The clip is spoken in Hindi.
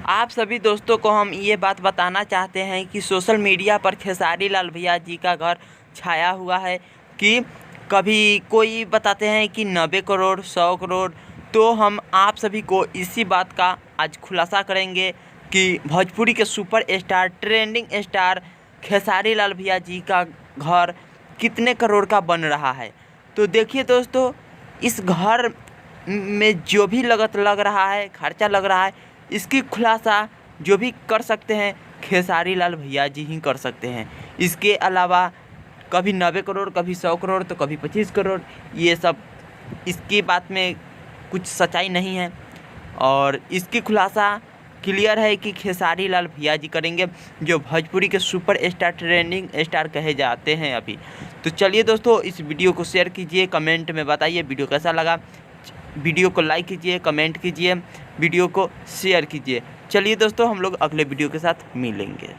आप सभी दोस्तों को हम ये बात बताना चाहते हैं कि सोशल मीडिया पर खेसारी लाल भैया जी का घर छाया हुआ है कि कभी कोई बताते हैं कि 90 करोड़ 100 करोड़। तो हम आप सभी को इसी बात का आज खुलासा करेंगे कि भोजपुरी के super star trending star Khesari Lal भैया जी का घर कितने करोड़ का बन रहा है। तो देखिए दोस्तों, इस घर में जो भी लागत लग रहा है, खर्चा लग रहा है, इसकी खुलासा जो भी कर सकते हैं खेसारी लाल भैया जी ही कर सकते हैं। इसके अलावा कभी 90 करोड़, कभी 100 करोड़, तो कभी 25 करोड़, ये सब इसकी बात में कुछ सच्चाई नहीं है। और इसकी खुलासा क्लियर है कि खेसारी लाल भैया जी करेंगे, जो भोजपुरी के सुपर स्टार ट्रेंडिंग स्टार कहे जाते हैं अभी। तो चलिए दोस्तों, इस वीडियो को शेयर कीजिए, कमेंट में बताइए वीडियो कैसा लगा। वीडियो को लाइक कीजिए, कमेंट कीजिए, वीडियो को शेयर कीजिए। चलिए दोस्तों, हम लोग अगले वीडियो के साथ मिलेंगे।